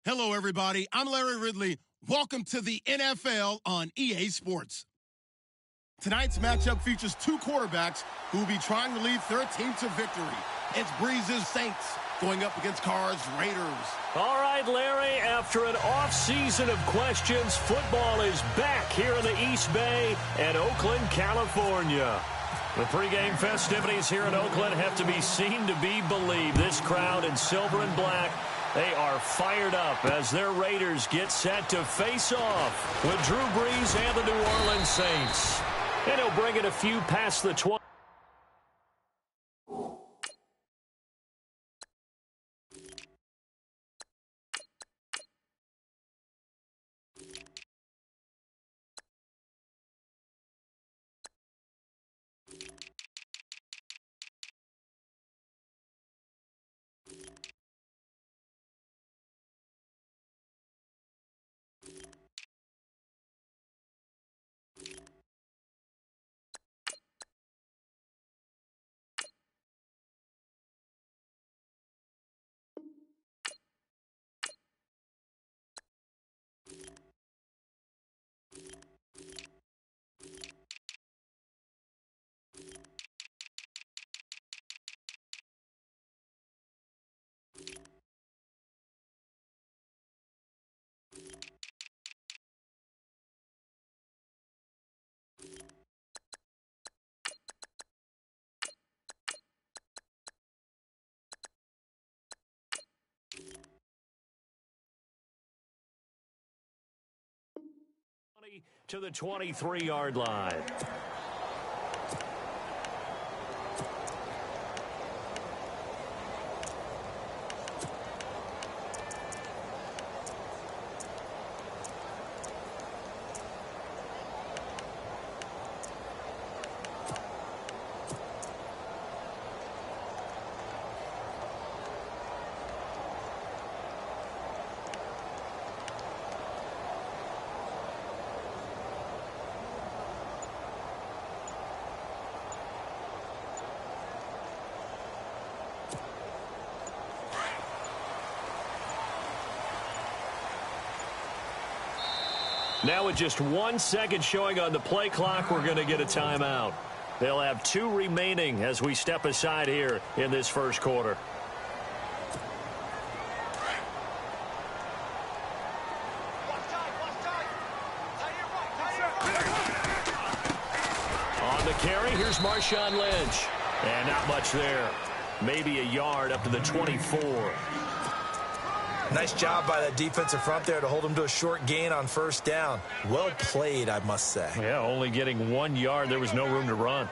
Hello, everybody. I'm Larry Ridley. Welcome to the NFL on EA Sports. Tonight's matchup features two quarterbacks who will be trying to lead their team to victory. It's Breeze's Saints going up against Carr's Raiders. All right, Larry, after an off-season of questions, football is back here in the East Bay and Oakland, California. The pregame festivities here in Oakland have to be seen to be believed. This crowd in silver and black, they are fired up as their Raiders get set to face off with Drew Brees and the New Orleans Saints. And he'll bring it a few past the 20. To the 23-yard line. Now with just 1 second showing on the play clock, we're going to get a timeout. They'll have 2 remaining as we step aside here in this first quarter. On the carry, here's Marshawn Lynch. And not much there. Maybe a yard up to the 24. Nice job by that defensive front there to hold him to a short gain on first down. Well played, I must say. Yeah, only getting 1 yard. There was no room to run.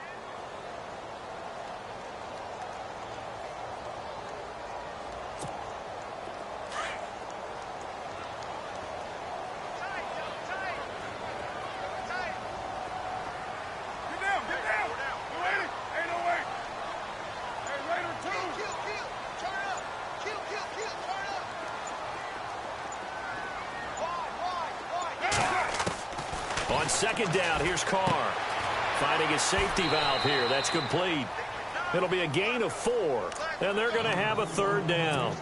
On second down, here's Carr. Finding his safety valve here. That's complete. It'll be a gain of 4, and they're going to have a third down.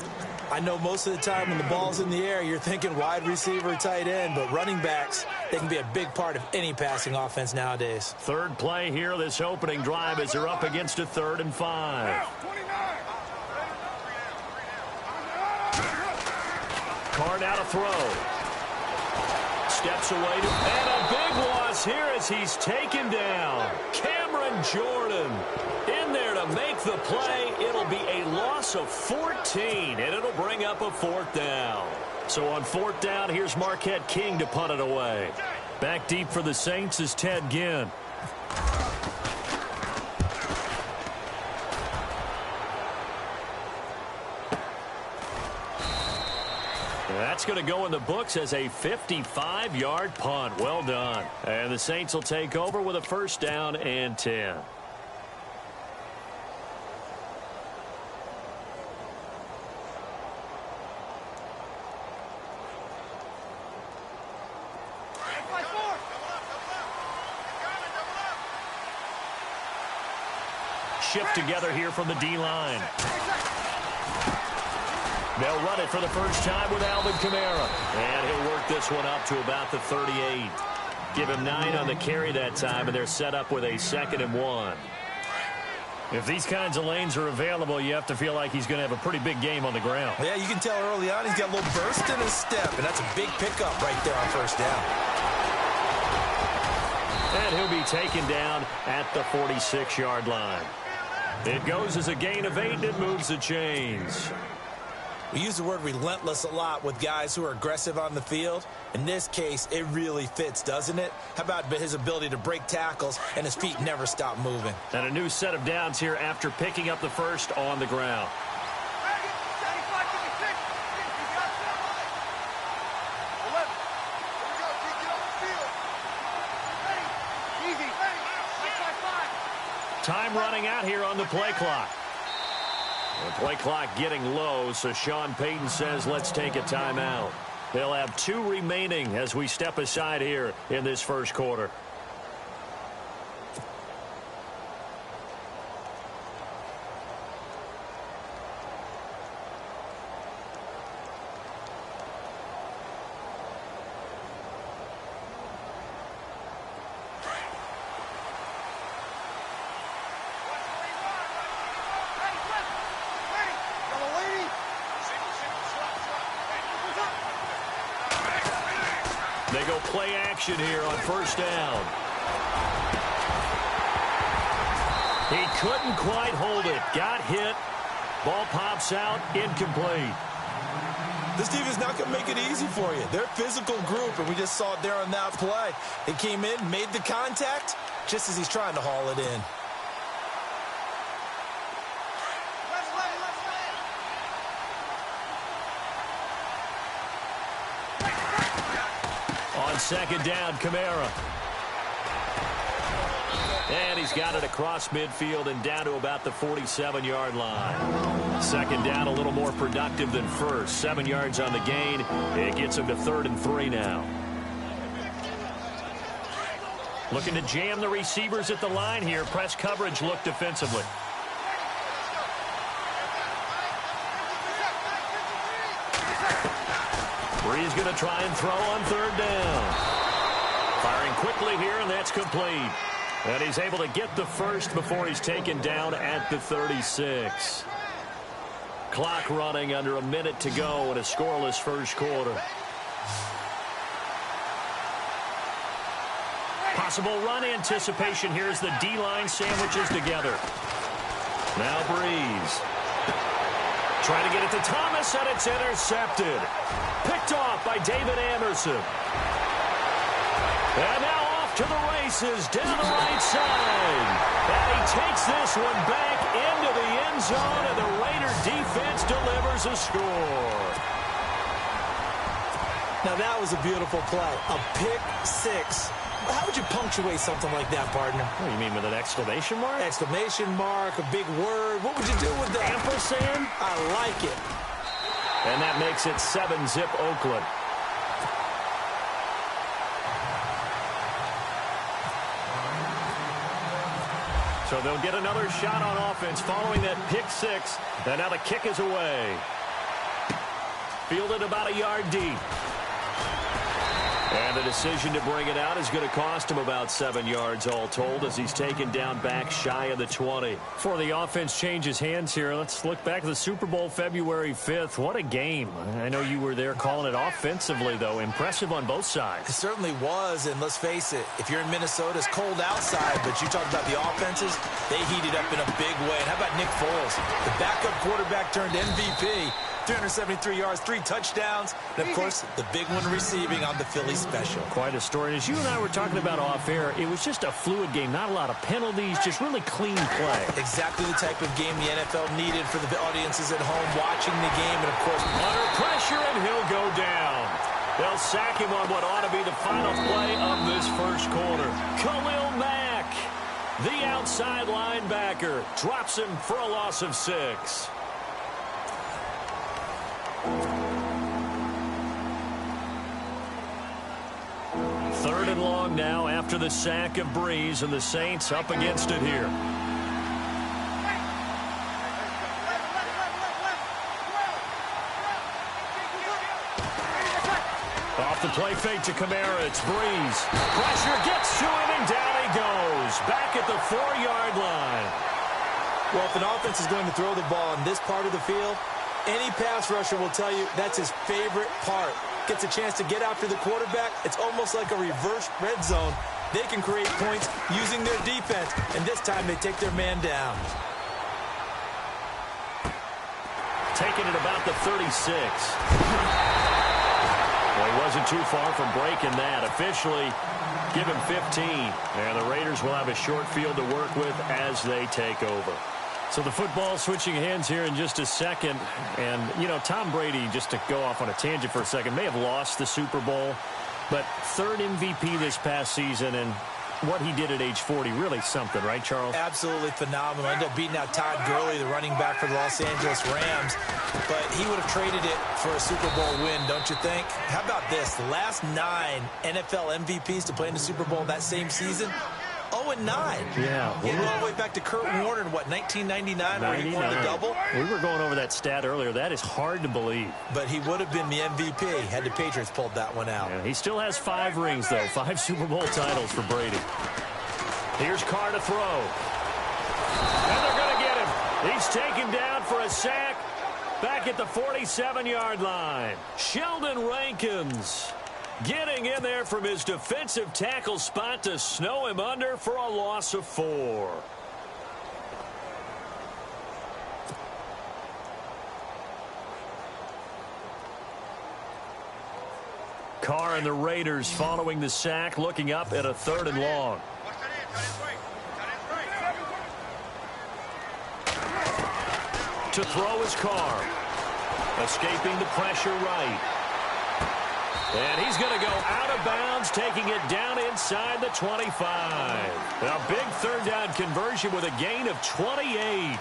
I know most of the time when the ball's in the air, you're thinking wide receiver, tight end, but running backs, they can be a big part of any passing offense nowadays. Third play here, this opening drive, as they're up against a 3rd and 5. Carr now to throw. Steps away, and a big loss here as he's taken down. Cameron Jordan in there to make the play. It'll be a loss of 14, and it'll bring up a 4th down. So on 4th down, here's Marquette King to punt it away. Back deep for the Saints is Ted Ginn. That's going to go in the books as a 55-yard punt. Well done. And the Saints will take over with a 1st down and 10. Shift together here from the D-line. They'll run it for the first time with Alvin Kamara. And he'll work this one up to about the 38. Give him 9 on the carry that time, and they're set up with a 2nd and 1. If these kinds of lanes are available, you have to feel like he's going to have a pretty big game on the ground. Yeah, you can tell early on he's got a little burst in his step, and that's a big pickup right there on first down. And he'll be taken down at the 46-yard line. It goes as a gain of 8, and it moves the chains. We use the word relentless a lot with guys who are aggressive on the field. In this case, it really fits, doesn't it? How about his ability to break tackles and his feet never stop moving? And a new set of downs here after picking up the first on the ground. Time running out here on the play clock. The play clock getting low, so Sean Payton says let's take a timeout. They'll have 2 remaining as we step aside here in this first quarter. They go play action here on first down. He couldn't quite hold it. Got hit. Ball pops out. Incomplete. This team is not going to make it easy for you. They're a physical group, and we just saw it there on that play. They came in, made the contact, just as he's trying to haul it in. Second down, Kamara. And he's got it across midfield and down to about the 47-yard line. Second down, a little more productive than first. 7 yards on the gain. It gets him to 3rd and 3 now. Looking to jam the receivers at the line here. Press coverage look defensively. Bree's going to try and throw on 3rd down. Firing quickly here, and that's complete. And he's able to get the first before he's taken down at the 36. Clock running under a minute to go in a scoreless first quarter. Possible run anticipation here as the D-line sandwiches together. Now Breeze. Trying to get it to Thomas, and it's intercepted. Picked off by David Anderson. And now off to the races down the right side. And he takes this one back into the end zone, and the Raider defense delivers a score. Now that was a beautiful play. A pick 6. How would you punctuate something like that, partner? What do you mean, with an exclamation mark? Exclamation mark, a big word. What would you do with that? Ampersand? I like it. And that makes it 7-zip Oakland. So they'll get another shot on offense following that pick 6. And now the kick is away. Fielded about a yard deep. And the decision to bring it out is going to cost him about 7 yards all told as he's taken down back shy of the 20. Before the offense changes hands here, let's look back at the Super Bowl February 5th. What a game. I know you were there calling it offensively, though. Impressive on both sides. It certainly was, and let's face it, if you're in Minnesota, it's cold outside, but you talk about the offenses, they heated up in a big way. And how about Nick Foles, the backup quarterback turned MVP? 373 yards, 3 touchdowns, and, of course, the big one receiving on the Philly special. Quite a story. As you and I were talking about off-air, it was just a fluid game. Not a lot of penalties, just really clean play. Exactly the type of game the NFL needed for the audiences at home watching the game, and, of course, under pressure, and he'll go down. They'll sack him on what ought to be the final play of this first quarter. Khalil Mack, the outside linebacker, drops him for a loss of 6. Third and long now after the sack of Breeze, and the Saints up against it here. Play fake to Kamara. It's Breeze. Pressure gets to him, and down he goes. Back at the 4-yard line. Well, if an offense is going to throw the ball in this part of the field, any pass rusher will tell you that's his favorite part. Gets a chance to get after the quarterback. It's almost like a reverse red zone. They can create points using their defense, and this time they take their man down. Taking it about the 36. Well, he wasn't too far from breaking that. Officially, give him 15. And the Raiders will have a short field to work with as they take over. So the football switching hands here in just a second. And, you know, Tom Brady, just to go off on a tangent for a second, may have lost the Super Bowl. But third MVP this past season, and what he did at age 40, really something, right, Charles? Absolutely phenomenal. Ended up beating out Todd Gurley, the running back for the Los Angeles Rams. But he would have traded it for a Super Bowl win, don't you think? How about this? The last 9 NFL MVPs to play in the Super Bowl that same season, 0-9. Yeah. Getting all the way back to Kurt Warner in, what, 1999, where he won the double? We were going over that stat earlier. That is hard to believe. But he would have been the MVP had the Patriots pulled that one out. Yeah, he still has 5 rings, though. 5 Super Bowl titles for Brady. Here's Carr to throw. And they're going to get him. He's taken down for a sack back at the 47-yard line. Sheldon Rankins getting in there from his defensive tackle spot to snow him under for a loss of 4. Carr and the Raiders following the sack, looking up at a 3rd and long. To throw is Carr. Escaping the pressure right. And he's going to go out of bounds, taking it down inside the 25. A big 3rd down conversion with a gain of 28.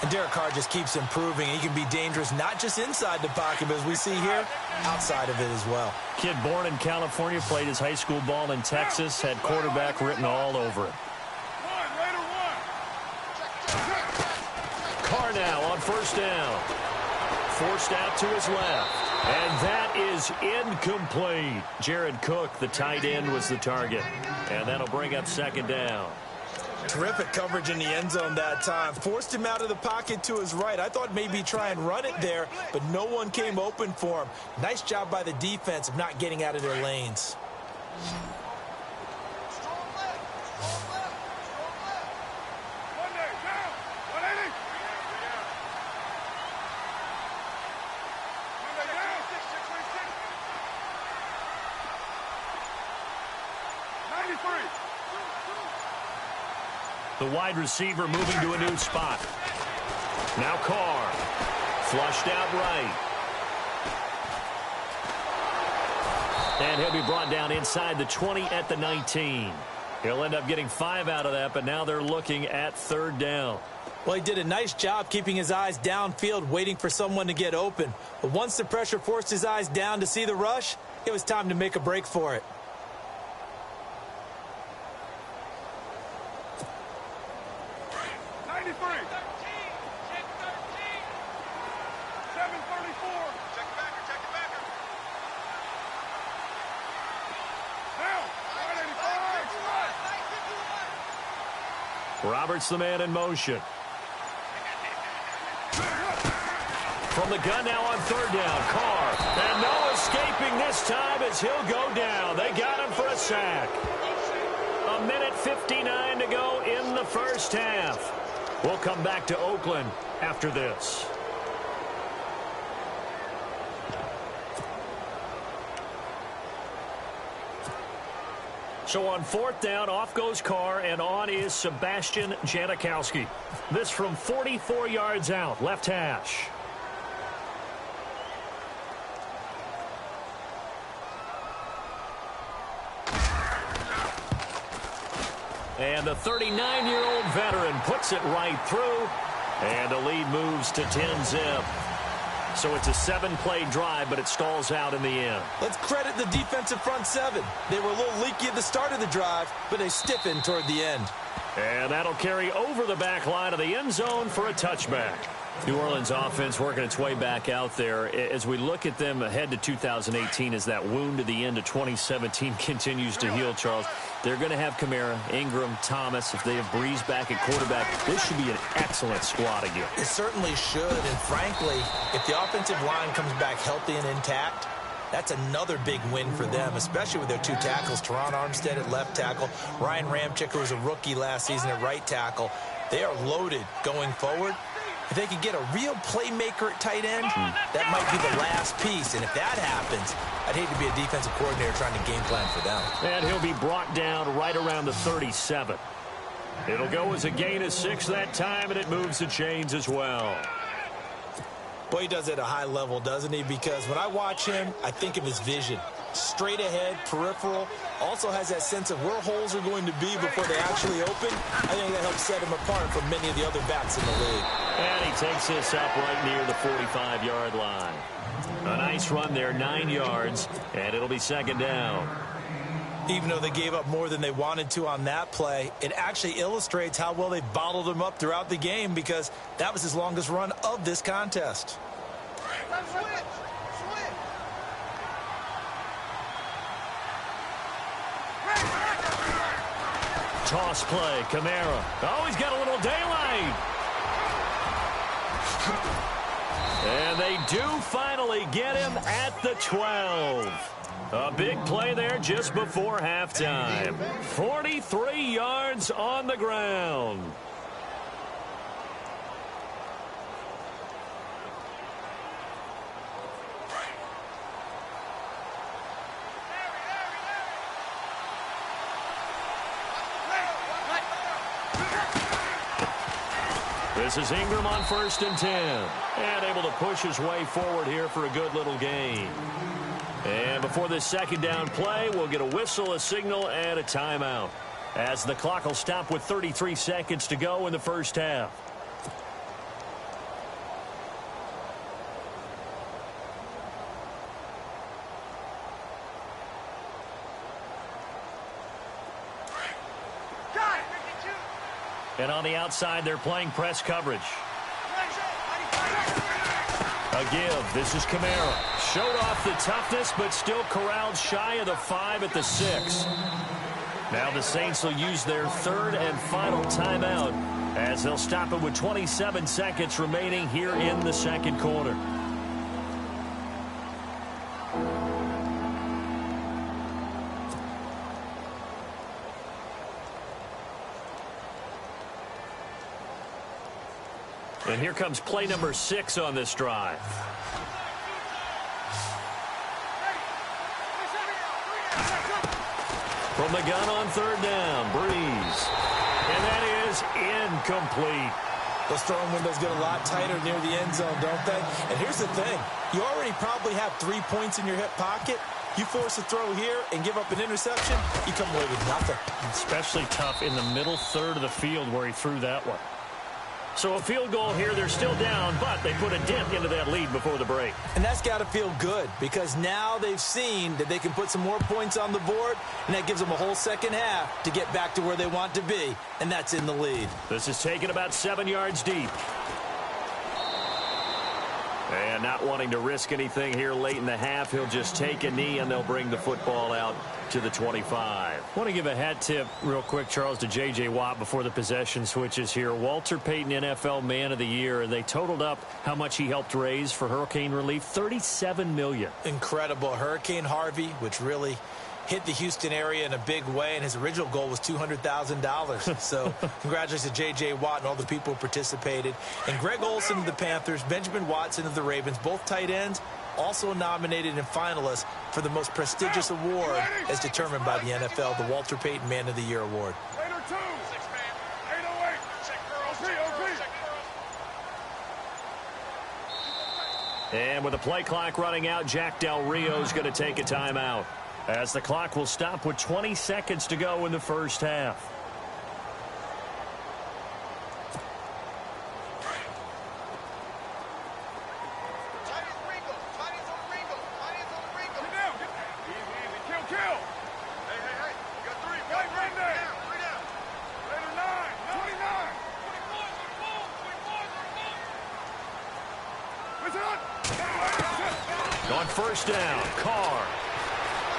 And Derek Carr just keeps improving. He can be dangerous not just inside the pocket, but as we see here, outside of it as well. Kid born in California, played his high school ball in Texas, had quarterback written all over it. Carr now on 1st down. Forced out to his left. And that is incomplete. Jared Cook, the tight end, was the target. And that'll bring up 2nd down. Terrific coverage in the end zone that time. Forced him out of the pocket to his right. I thought maybe try and run it there, but no one came open for him. Nice job by the defense of not getting out of their lanes. The wide receiver moving to a new spot. Now Carr. Flushed out right. And he'll be brought down inside the 20 at the 19. He'll end up getting 5 out of that, but now they're looking at 3rd down. Well, he did a nice job keeping his eyes downfield, waiting for someone to get open. But once the pressure forced his eyes down to see the rush, it was time to make a break for it. Roberts the man in motion. From the gun now on 3rd down. Carr. And no escaping this time as he'll go down. They got him for a sack. 1:59 to go in the 1st half. We'll come back to Oakland after this. So on 4th down, off goes Carr, and on is Sebastian Janikowski. This from 44 yards out, left hash. And the 39-year-old veteran puts it right through, and the lead moves to 10-zip. So it's a 7-play drive, but it stalls out in the end. Let's credit the defensive front 7. They were a little leaky at the start of the drive, but they stiffened toward the end. And that'll carry over the back line of the end zone for a touchback. New Orleans offense working its way back out there. As we look at them ahead to 2018, as that wound at the end of 2017 continues to heal, Charles, they're going to have Kamara, Ingram, Thomas. If they have Breeze back at quarterback, this should be an excellent squad again. It certainly should, and frankly, if the offensive line comes back healthy and intact, that's another big win for them, especially with their two tackles, Teron Armstead at left tackle, Ryan Ramczyk, who was a rookie last season at right tackle. They are loaded going forward. If they could get a real playmaker at tight end, that might be the last piece. And if that happens, I'd hate to be a defensive coordinator trying to game plan for them. And he'll be brought down right around the 37. It'll go as a gain of 6 that time, and it moves the chains as well. Boy, he does it at a high level, doesn't he? Because when I watch him, I think of his vision. Straight ahead, peripheral. Also has that sense of where holes are going to be before they actually open. I think that helps set him apart from many of the other backs in the league. And he takes this up right near the 45-yard line. A nice run there, 9 yards, and it'll be second down. Even though they gave up more than they wanted to on that play, it actually illustrates how well they bottled him up throughout the game, because that was his longest run of this contest. Toss play, Kamara. Oh, he's got a little daylight. And they do finally get him at the 12. A big play there just before halftime. 43 yards on the ground. This is Ingram on 1st and 10. And able to push his way forward here for a good little gain. And before this second down play, we'll get a whistle, a signal, and a timeout, as the clock will stop with 33 seconds to go in the first half. And on the outside, they're playing press coverage. A give. This is Kamara. Showed off the toughness, but still corralled shy of the 5 at the 6. Now the Saints will use their third and final timeout, as they'll stop it with 27 seconds remaining here in the second quarter. And here comes play number 6 on this drive. From the gun on third down, Breeze. And that is incomplete. Those throwing windows get a lot tighter near the end zone, don't they? And here's the thing. You already probably have 3 points in your hip pocket. You force a throw here and give up an interception, you come away with nothing. Especially tough in the middle third of the field where he threw that one. So a field goal here. They're still down, but they put a dent into that lead before the break. And that's got to feel good, because now they've seen that they can put some more points on the board, and that gives them a whole second half to get back to where they want to be, and that's in the lead. This is taken about 7 yards deep. And not wanting to risk anything here late in the half, he'll just take a knee, and they'll bring the football out to the 25. I want to give a hat tip real quick, Charles, to J.J. Watt before the possession switches here. Walter Payton, NFL Man of the Year, and they totaled up how much he helped raise for hurricane relief, $37 million. Incredible. Hurricane Harvey, which really hit the Houston area in a big way, and his original goal was $200,000. So congratulations to J.J. Watt and all the people who participated. And Greg Olsen of the Panthers, Benjamin Watson of the Ravens, both tight ends, also nominated and finalists for the most prestigious award as determined by the NFL, the Walter Payton Man of the Year Award. And with the play clock running out, Jack Del Rio is going to take a timeout, as the clock will stop with 20 seconds to go in the first half. On first down, Carr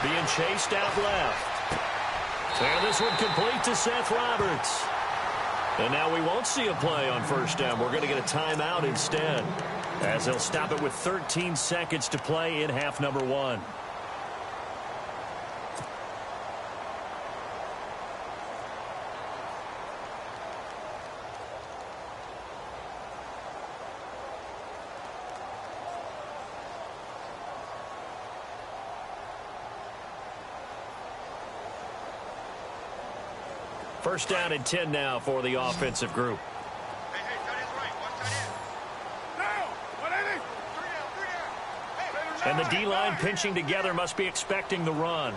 being chased out left. And this one complete to Seth Roberts. And now we won't see a play on first down. We're going to get a timeout instead, as they'll stop it with 13 seconds to play in half number 1. First down and 10 now for the offensive group. And the D-line pinching together must be expecting the run.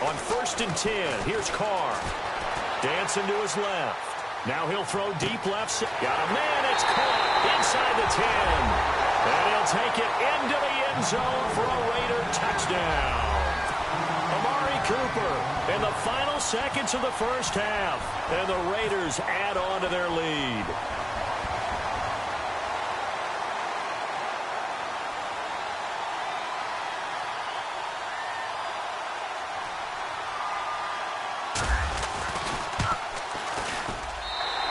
On first and 10, here's Carr. Dancing to his left. Now he'll throw deep left. Got a man. It's caught inside the 10. And he'll take it into the end zone for a Raider touchdown. Amari Cooper in the final seconds of the first half. And the Raiders add on to their lead.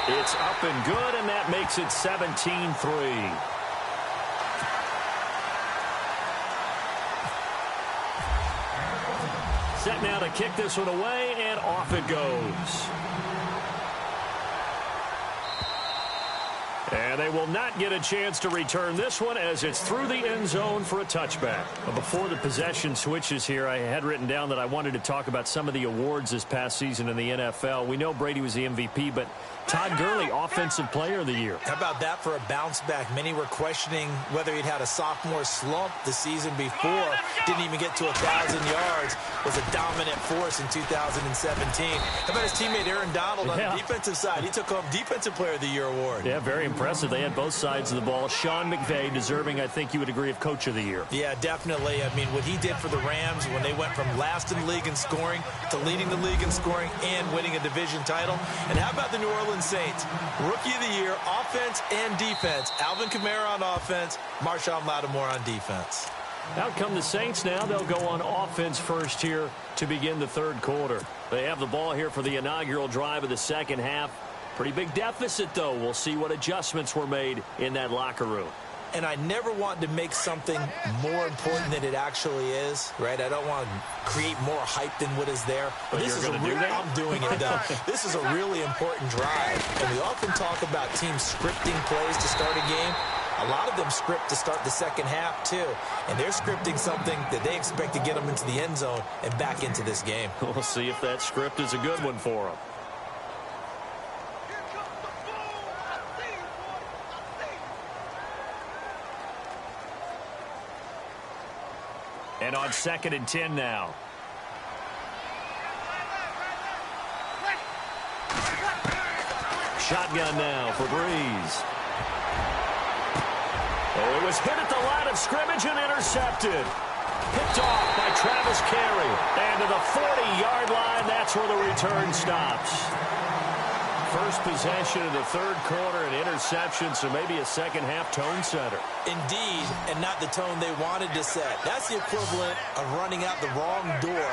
It's up and good, and that makes it 17-3. Set now to kick this one away, and off it goes. And they will not get a chance to return this one as it's through the end zone for a touchback. But before the possession switches here, I had written down that I wanted to talk about some of the awards this past season in the NFL. We know Brady was the MVP, but Todd Gurley, Offensive Player of the Year. How about that for a bounce back? Many were questioning whether he'd had a sophomore slump the season before. Didn't even get to 1,000 yards. Was a dominant force in 2017. How about his teammate Aaron Donald on the defensive side? He took home Defensive Player of the Year award. Yeah, very impressive. They had both sides of the ball. Sean McVay deserving, I think you would agree, of Coach of the Year. Yeah, definitely. I mean, what he did for the Rams when they went from last in the league in scoring to leading the league in scoring and winning a division title. And how about the New Orleans Saints? Rookie of the Year, offense and defense. Alvin Kamara on offense, Marshawn Lattimore on defense. Out come the Saints now. They'll go on offense first here to begin the third quarter. They have the ball here for the inaugural drive of the second half. Pretty big deficit, though. We'll see what adjustments were made in that locker room. And I never want to make something more important than it actually is, right? I don't want to create more hype than what is there. But this is I'm doing it, though. This is a really important drive. And we often talk about teams scripting plays to start a game. A lot of them script to start the second half, too. And they're scripting something that they expect to get them into the end zone and back into this game. We'll see if that script is a good one for them. And on 2nd and 10 now. Shotgun now for Breeze. Oh, it was hit at the line of scrimmage and intercepted. Picked off by Travis Carey. And to the 40-yard line, that's where the return stops. First possession of the third quarter, an interception, so maybe a second-half tone setter. Indeed, and not the tone they wanted to set. That's the equivalent of running out the wrong door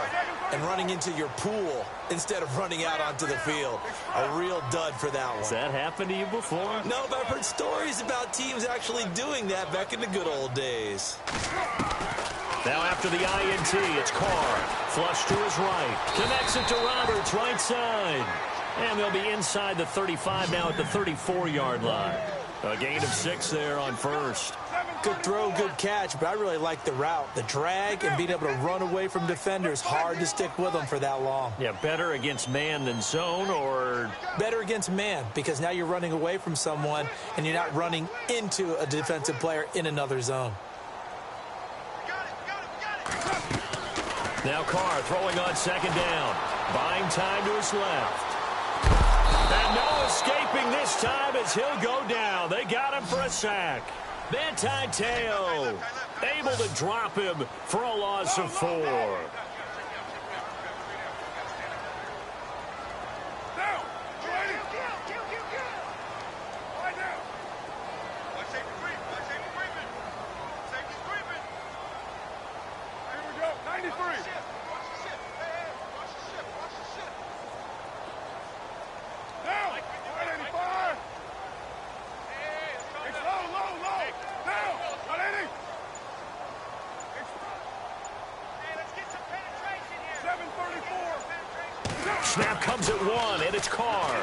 and running into your pool instead of running out onto the field. A real dud for that one. Has that happened to you before? No, but I've heard stories about teams actually doing that back in the good old days. Now after the INT, it's Carr. Flush to his right. Connects it to Roberts, right side. And they'll be inside the 35 now at the 34-yard line. A gain of 6 there on first. Good throw, good catch, but I really like the route. The drag and being able to run away from defenders. Hard to stick with them for that long. Yeah, better against man than zone, or? Better against man, because now you're running away from someone and you're not running into a defensive player in another zone. Now Carr throwing on 2nd down. Buying time to his left. And no escaping this time as he'll go down. They got him for a sack. Manti Te'o able to drop him for a loss of 4. Snap comes at 1, and it's Carr.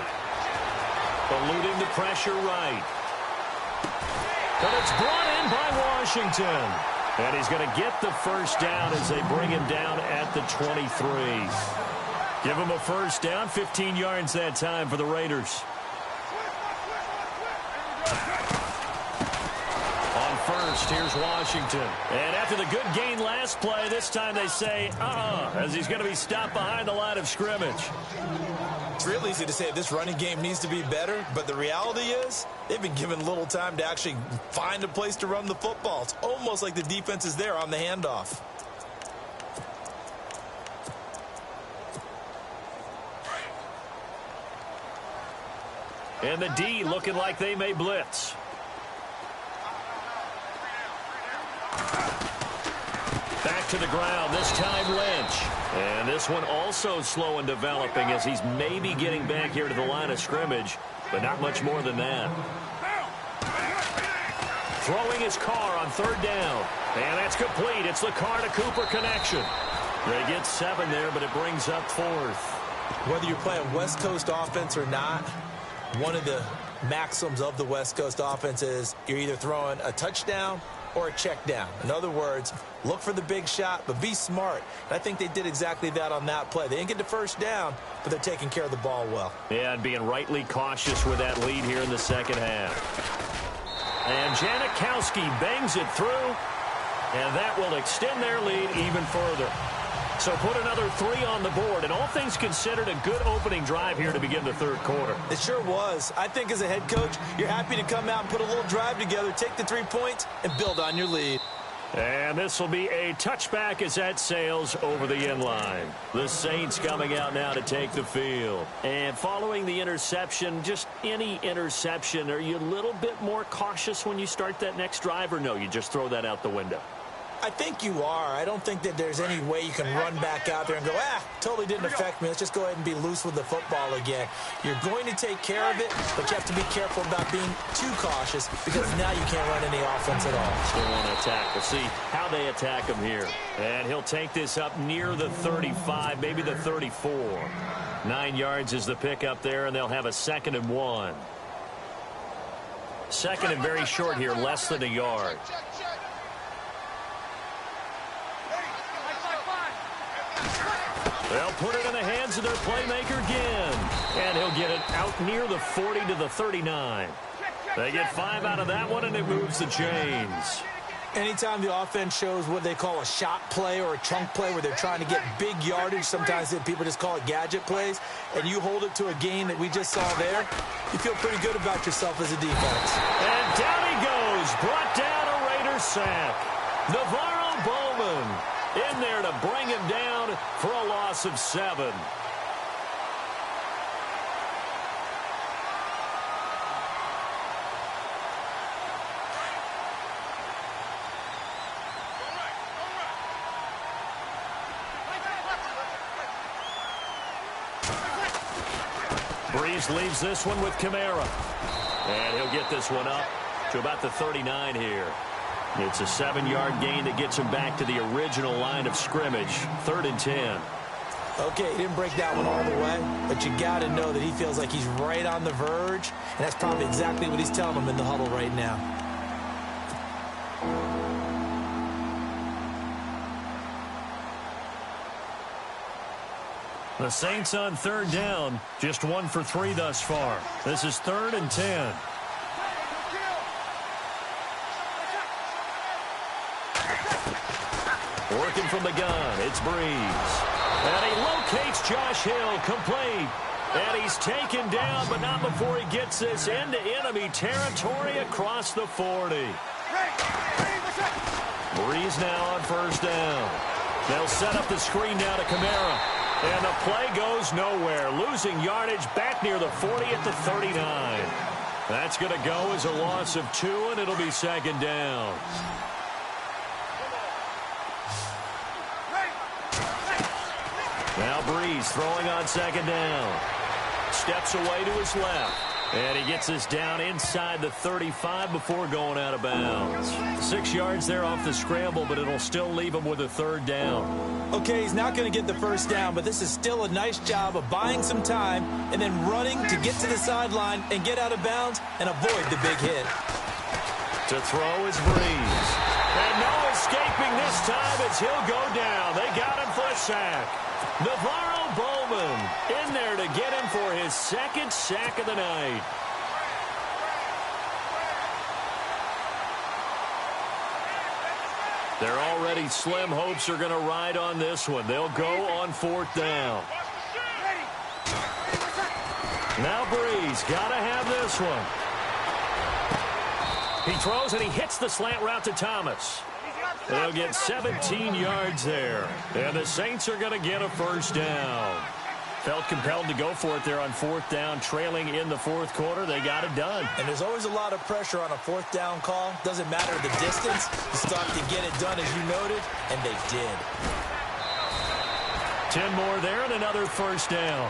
Eluding the pressure right. But it's brought in by Washington. And he's going to get the first down as they bring him down at the 23. Give him a first down, 15 yards that time for the Raiders. On first, here's Washington. And after the good gain last play, this time they say, as he's going to be stopped behind the line of scrimmage. It's real easy to say this running game needs to be better, but the reality is they've been given little time to actually find a place to run the football. It's almost like the defense is there on the handoff. And the D looking like they may blitz. Back to the ground, this time Lynch. And this one also slow in developing as he's maybe getting back here to the line of scrimmage, but not much more than that. Throwing his Carr on third down. And that's complete. It's the Carr to Cooper connection. They get 7 there, but it brings up 4th. Whether you're playing West Coast offense or not, one of the maxims of the West Coast offense is you're either throwing a touchdown or a check down. In other words, look for the big shot, but be smart. And I think they did exactly that on that play. They didn't get the first down, but they're taking care of the ball well. Yeah, and being rightly cautious with that lead here in the second half. And Janikowski bangs it through, and that will extend their lead even further. So put another 3 on the board, and all things considered, a good opening drive here to begin the third quarter. It sure was. I think as a head coach, you're happy to come out and put a little drive together, take the 3 points, and build on your lead. And this will be a touchback as that sails over the end line. The Saints coming out now to take the field. And following the interception, just any interception, are you a little bit more cautious when you start that next drive, or no, you just throw that out the window? I think you are. I don't think that there's any way you can run back out there and go, totally didn't affect me. Let's just go ahead and be loose with the football again. You're going to take care of it, but you have to be careful about being too cautious because now you can't run any offense at all. Still want to attack. We'll see how they attack him here. And he'll take this up near the 35, maybe the 34. 9 yards is the pickup there, and they'll have a 2nd and 1. 2nd and very short here, less than a yard. They'll put it in the hands of their playmaker again. And he'll get it out near the 40 to the 39. They get 5 out of that one, and it moves the chains. Anytime the offense shows what they call a shot play or a chunk play where they're trying to get big yardage, sometimes people just call it gadget plays, and you hold it to a gain that we just saw there, you feel pretty good about yourself as a defense. And down he goes. Brought down a Raider sack. Navarro Bowman in there to bring him down for a loss of 7. Breeze leaves this one with Kamara. And he'll get this one up to about the 39 here. It's a 7-yard gain that gets him back to the original line of scrimmage. 3rd and 10. Okay, he didn't break that one all the way, but you got to know that he feels like he's right on the verge, and that's probably exactly what he's telling them in the huddle right now. The Saints on 3rd down, just 1 for 3 thus far. This is 3rd and 10. Working from the gun, it's Breeze. And he locates Josh Hill, complete. And he's taken down, but not before he gets this into enemy territory across the 40. Breeze now on first down. They'll set up the screen now to Kamara. And the play goes nowhere. Losing yardage back near the 40 at the 39. That's going to go as a loss of 2, and it'll be second down. Now Breeze throwing on second down. Steps away to his left. And he gets this down inside the 35 before going out of bounds. 6 yards there off the scramble, but it'll still leave him with a third down. Okay, he's not going to get the first down, but this is still a nice job of buying some time and then running to get to the sideline and get out of bounds and avoid the big hit. To throw is Breeze. And no escaping this time as he'll go down. They got him for a sack. Navarro Bowman in there to get him for his second sack of the night. Their already slim hopes are going to ride on this one. They'll go on fourth down. Now Breeze got to have this one. He throws and he hits the slant route to Thomas. They'll get 17 yards there. And the Saints are going to get a first down. Felt compelled to go for it there on fourth down, trailing in the fourth quarter. They got it done. And there's always a lot of pressure on a fourth down call. Doesn't matter the distance. You start to get it done as you noted, and they did. 10 more there and another first down.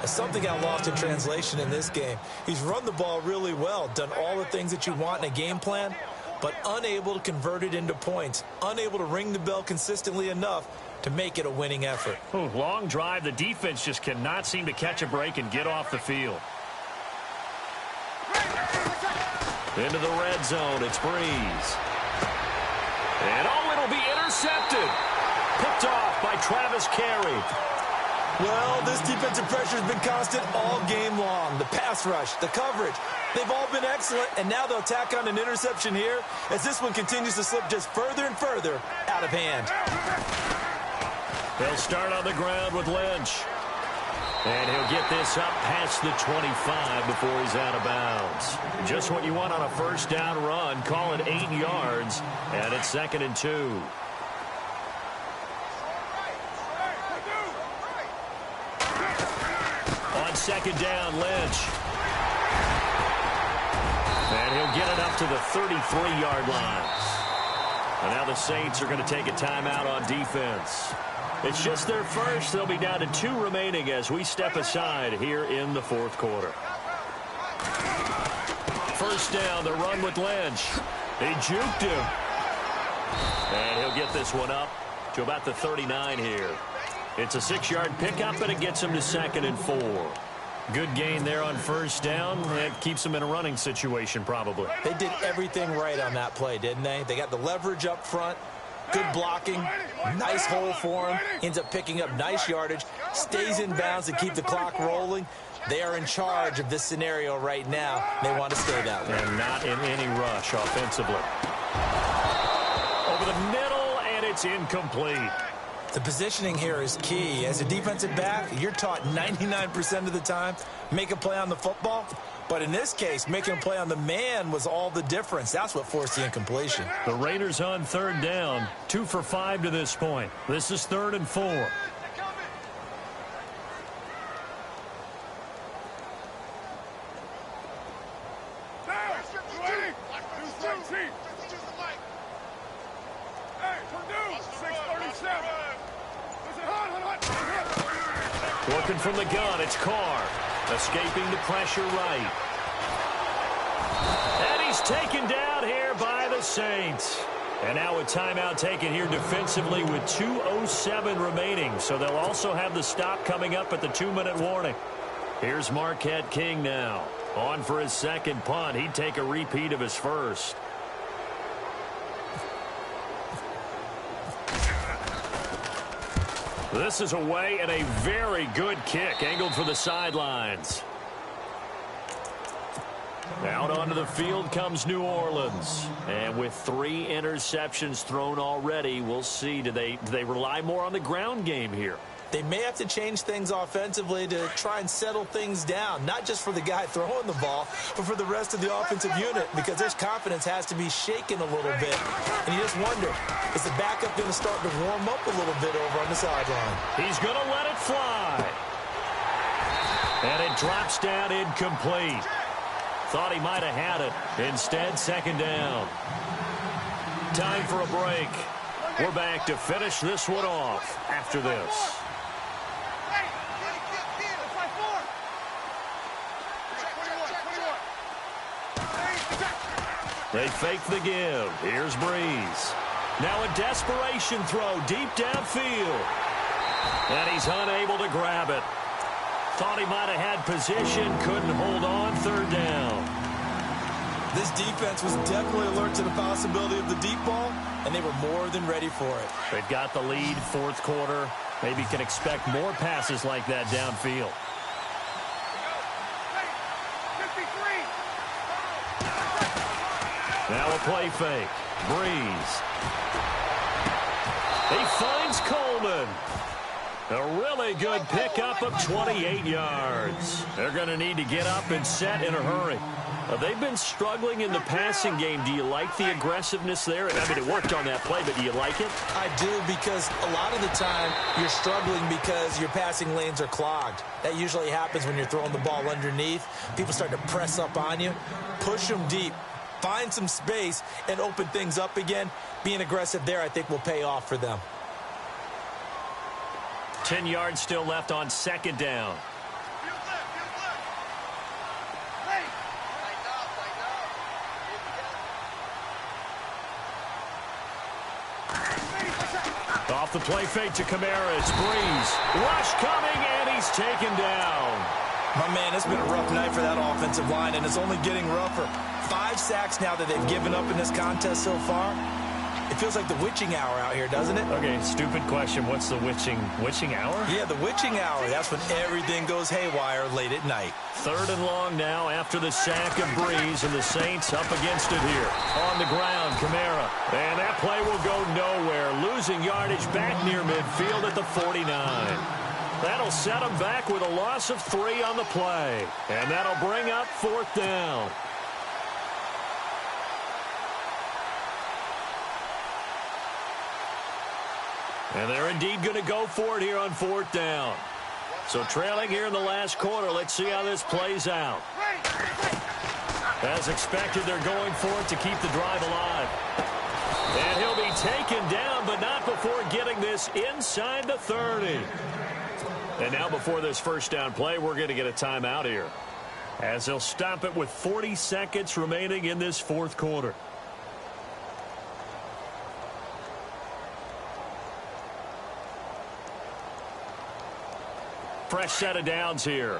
Something got lost in translation in this game. He's run the ball really well, done all the things that you want in a game plan, but unable to convert it into points, unable to ring the bell consistently enough to make it a winning effort. Ooh, long drive. The defense just cannot seem to catch a break and get off the field. Into the red zone. It's Breeze. And oh, it'll be intercepted. Picked off by Travis Carey. Well, this defensive pressure has been constant all game long. The pass rush, the coverage, they've all been excellent, and now they'll tack on an interception here as this one continues to slip just further and further out of hand. They'll start on the ground with Lynch. And he'll get this up past the 25 before he's out of bounds. Just what you want on a first down run. Call it 8 yards, and it's 2nd and 2. On second down, Lynch. And he'll get it up to the 33-yard line. And now the Saints are going to take a timeout on defense. It's just their first. They'll be down to 2 remaining as we step aside here in the fourth quarter. First down, the run with Lynch. He juked him. And he'll get this one up to about the 39 here. It's a 6-yard pickup, and it gets him to 2nd and 4. Good gain there on first down. It keeps them in a running situation probably. They did everything right on that play, didn't they? They got the leverage up front. Good blocking. Nice hole for him. Ends up picking up nice yardage. Stays in bounds to keep the clock rolling. They are in charge of this scenario right now. They want to stay that way. And not in any rush offensively. Over the middle, and it's incomplete. The positioning here is key. As a defensive back, you're taught 99% of the time, make a play on the football. But in this case, making a play on the man was all the difference. That's what forced the incompletion. The Raiders on third down, 2 for 5 to this point. This is 3rd and 4. Working from the gun, it's Carr. Escaping the pressure right. And he's taken down here by the Saints. And now a timeout taken here defensively with 2:07 remaining. So they'll also have the stop coming up at the 2-minute warning. Here's Marquette King now. On for his second punt. He'd take a repeat of his first. This is away and a very good kick angled for the sidelines. Out onto the field comes New Orleans. And with 3 interceptions thrown already, we'll see. Do they rely more on the ground game here? They may have to change things offensively to try and settle things down, not just for the guy throwing the ball, but for the rest of the offensive unit, because his confidence has to be shaken a little bit. And you just wonder, is the backup going to start to warm up a little bit over on the sideline? He's going to let it fly. And it drops down incomplete. Thought he might have had it. Instead, second down. Time for a break. We're back to finish this one off after this. They fake the give. Here's Breeze. Now a desperation throw deep downfield. And he's unable to grab it. Thought he might have had position, couldn't hold on, third down. This defense was definitely alert to the possibility of the deep ball, and they were more than ready for it. They've got the lead, fourth quarter. Maybe can expect more passes like that downfield. Now a play fake. Breeze. He finds Coleman. A really good pickup of 28 yards. They're going to need to get up and set in a hurry. They've been struggling in the passing game. Do you like the aggressiveness there? I mean, it worked on that play, but do you like it? I do, because a lot of the time you're struggling because your passing lanes are clogged. That usually happens when you're throwing the ball underneath. People start to press up on you. Push them deep. Find some space and open things up again. Being aggressive there, I think, will pay off for them. 10 yards still left on second down. Off the play fake to Kamara. It's Breeze. Rush coming, and he's taken down. My man, it's been a rough night for that offensive line, and it's only getting rougher. 5 sacks now that they've given up in this contest so far. It feels like the witching hour out here, doesn't it? Okay, stupid question. What's the witching hour? Yeah, the witching hour. That's when everything goes haywire late at night. Third and long now after the sack of Breeze, and the Saints up against it here. On the ground, Kamara. And that play will go nowhere. Losing yardage back near midfield at the 49. That'll set them back with a loss of 3 on the play. And that'll bring up fourth down. And they're indeed going to go for it here on fourth down. So trailing here in the last quarter. Let's see how this plays out. As expected, they're going for it to keep the drive alive. And he'll be taken down, but not before getting this inside the 30. And now before this first down play, we're going to get a timeout here, as they'll stop it with 40 seconds remaining in this fourth quarter. Fresh set of downs here.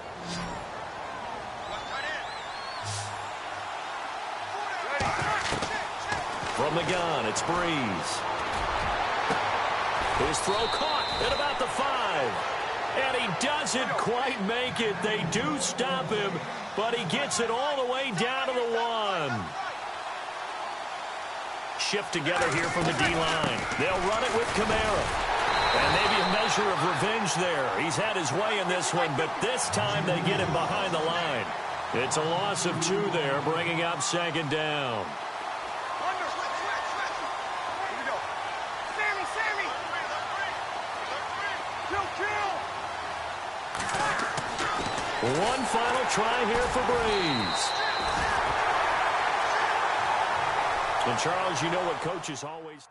From the gun, it's Breeze. His throw caught at about the 5. And he doesn't quite make it. They do stop him, but he gets it all the way down to the 1. Shift together here from the D-line. They'll run it with Kamara. And maybe a measure of revenge there. He's had his way in this one, but this time they get him behind the line. It's a loss of 2 there, bringing up second down. One final try here for Breeze. And Charles, you know what coaches always...